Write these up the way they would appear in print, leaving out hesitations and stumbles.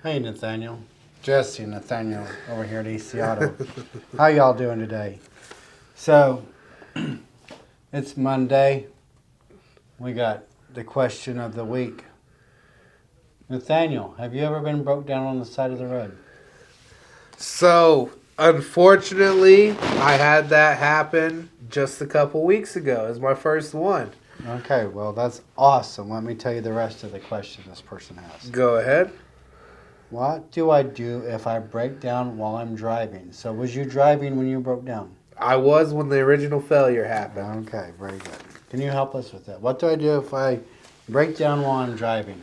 Hey, Nathaniel. Jesse and Nathaniel over here at East Seattle. How y'all doing today? So, it's Monday. We got the question of the week. Nathaniel, have you ever been broke down on the side of the road? So, unfortunately, I had that happen just a couple weeks ago. It was my first one. Okay, well, that's awesome. Let me tell you the rest of the question this person has. Go ahead. What do I do if I break down while I'm driving? So, was you driving when you broke down? I was when the original failure happened. Okay, very good. Can you help us with that? What do I do if I break down while I'm driving?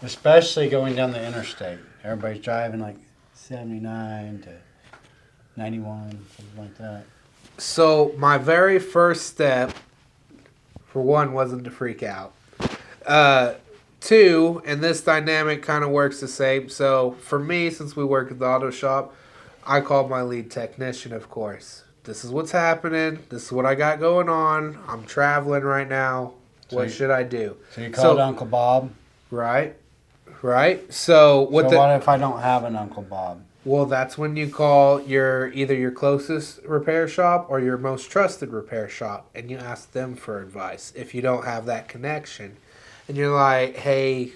Especially going down the interstate. Everybody's driving like 79 to 91, something like that. So, my very first step, for one, wasn't to freak out. Two, and this dynamic kind of works the same. So, for me, since we work at the auto shop, I called my lead technician, of course. This is what's happening. This is what I got going on. I'm traveling right now. What should I do? So you called Uncle Bob? Right. So what if I don't have an Uncle Bob? Well, that's when you call either your closest repair shop or your most trusted repair shop, and you ask them for advice if you don't have that connection. And you're like, hey,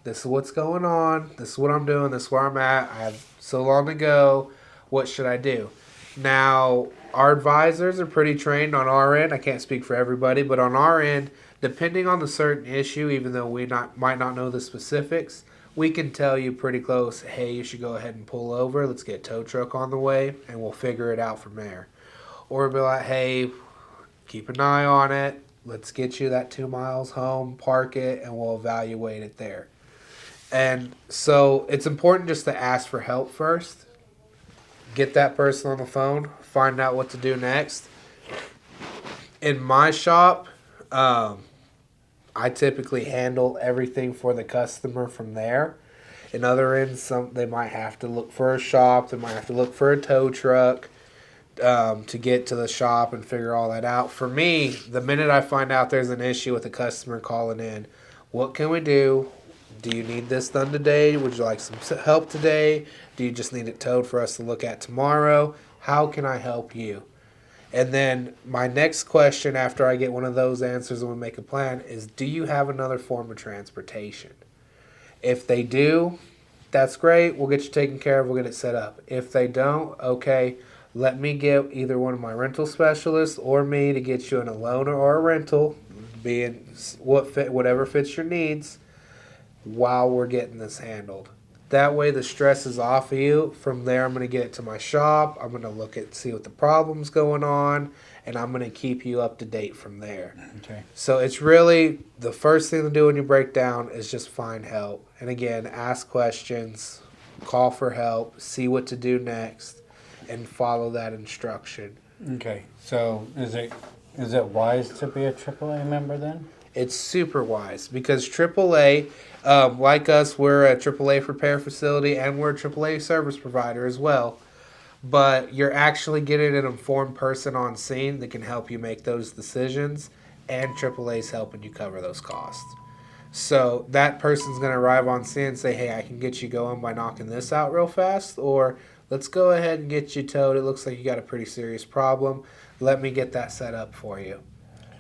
this is what's going on. This is what I'm doing. This is where I'm at. I have so long to go. What should I do? Now, our advisors are pretty trained on our end. I can't speak for everybody, but on our end, depending on the certain issue, even though we might not know the specifics, we can tell you pretty close, hey, you should go ahead and pull over. Let's get a tow truck on the way, and we'll figure it out from there. Or be like, hey, keep an eye on it. Let's get you that 2 miles home, park it, and we'll evaluate it there. And so it's important just to ask for help first. Get that person on the phone. Find out what to do next. In my shop, I typically handle everything for the customer from there. In other ends, they might have to look for a shop. They might have to look for a tow truck to get to the shop and figure all that out. For me, the minute I find out there's an issue with a customer calling in, what can we do? Do you need this done today? Would you like some help today? Do you just need it towed for us to look at tomorrow? How can I help you? And then my next question after I get one of those answers and we make a plan is, do you have another form of transportation? If they do, that's great. We'll get you taken care of. We'll get it set up. If they don't, okay, let me get either one of my rental specialists or me to get you in a loaner or a rental, being whatever fits your needs, while we're getting this handled. That way the stress is off of you. From there, I'm going to get it to my shop. I'm going to see what the problem's going on, and I'm going to keep you up to date from there. Okay. So it's really the first thing to do when you break down is just find help. And again, ask questions, call for help, see what to do next, and follow that instruction. Okay. So is it wise to be a AAA member then? It's super wise because AAA, like us, we're a AAA repair facility and we're a AAA service provider as well. But you're actually getting an informed person on scene that can help you make those decisions, and AAA's helping you cover those costs. So that person's going to arrive on scene and say, hey, I can get you going by knocking this out real fast, or let's go ahead and get you towed. It looks like you got a pretty serious problem. Let me get that set up for you.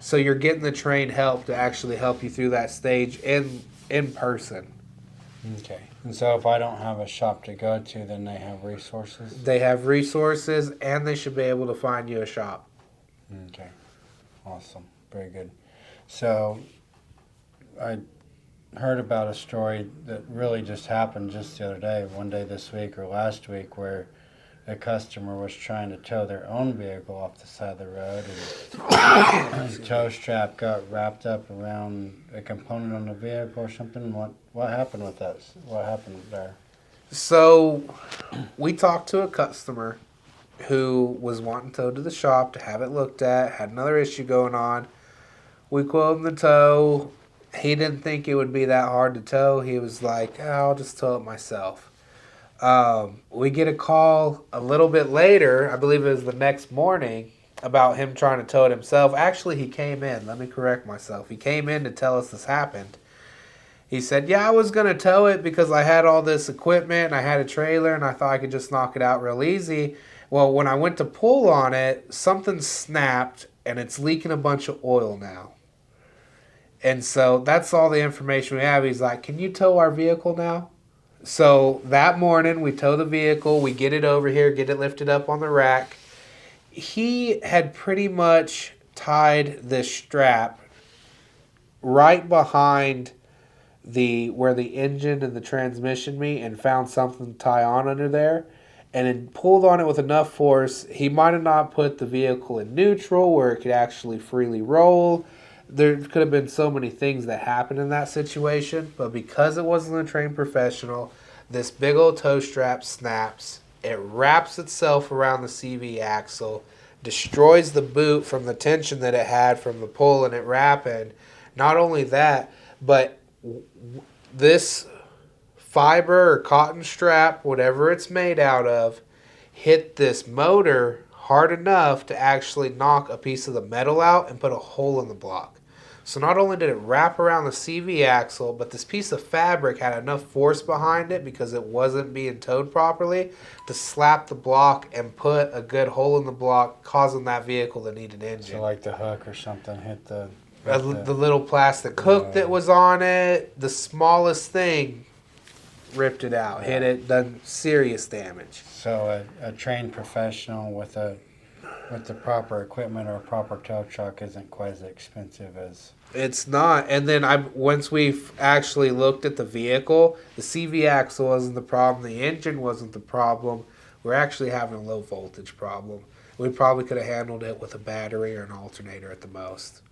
So you're getting the trained help to actually help you through that stage in person. Okay. And so if I don't have a shop to go to, then they have resources? They have resources, and they should be able to find you a shop. Okay. Awesome. Very good. So I heard about a story that really just happened just the other day, one day this week or last week, where a customer was trying to tow their own vehicle off the side of the road, and his tow strap got wrapped up around a component on the vehicle or something. What happened with that? What happened there? So we talked to a customer who was wanting towed to the shop to have it looked at, had another issue going on. We quoted him the tow. He didn't think it would be that hard to tow. He was like, I'll just tow it myself. We get a call a little bit later, I believe it was the next morning, about him trying to tow it himself. Actually, he came in. Let me correct myself. He came in to tell us this happened. He said, yeah, I was going to tow it because I had all this equipment and I had a trailer and I thought I could just knock it out real easy. Well, when I went to pull on it, something snapped and it's leaking a bunch of oil now. And so that's all the information we have. He's like, can you tow our vehicle now? So that morning, we tow the vehicle, we get it over here, get it lifted up on the rack. He had pretty much tied this strap right behind where the engine and the transmission meet and found something to tie on under there and then pulled on it with enough force. He might have not put the vehicle in neutral where it could actually freely roll. There could have been so many things that happened in that situation, but because it wasn't a trained professional, this big old tow strap snaps. It wraps itself around the CV axle, destroys the boot from the tension that it had from the pull and it wrapping. Not only that, but this fiber or cotton strap, whatever it's made out of, hit this motor hard enough to actually knock a piece of the metal out and put a hole in the block. So not only did it wrap around the CV axle, but this piece of fabric had enough force behind it because it wasn't being towed properly to slap the block and put a good hole in the block, causing that vehicle to need an engine. So like the hook or something hit the little plastic hook that was on it, the smallest thing ripped it out, hit it, done serious damage. So a trained professional with the proper equipment or a proper tow truck isn't quite as expensive as. It's not. And then once we've actually looked at the vehicle, the CV axle wasn't the problem, the engine wasn't the problem. We're actually having a low voltage problem. We probably could have handled it with a battery or an alternator at the most.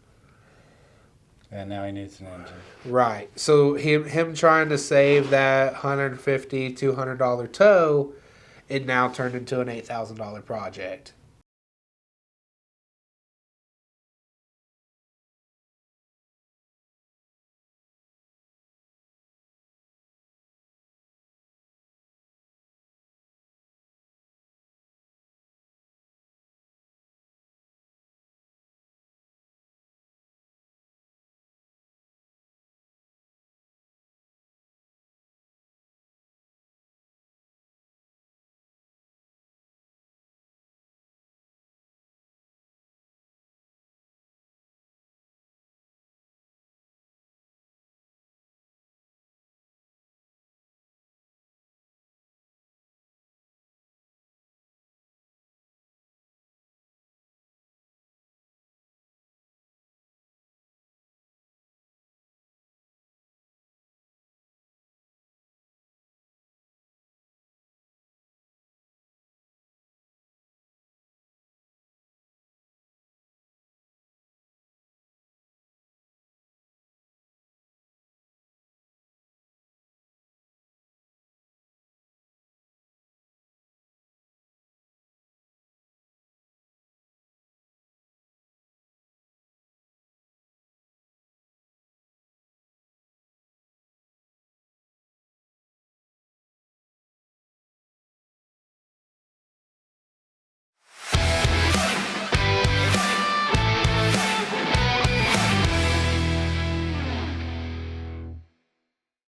And now he needs an engine. Right. So him trying to save that $150, $200 tow, it now turned into an $8,000 project.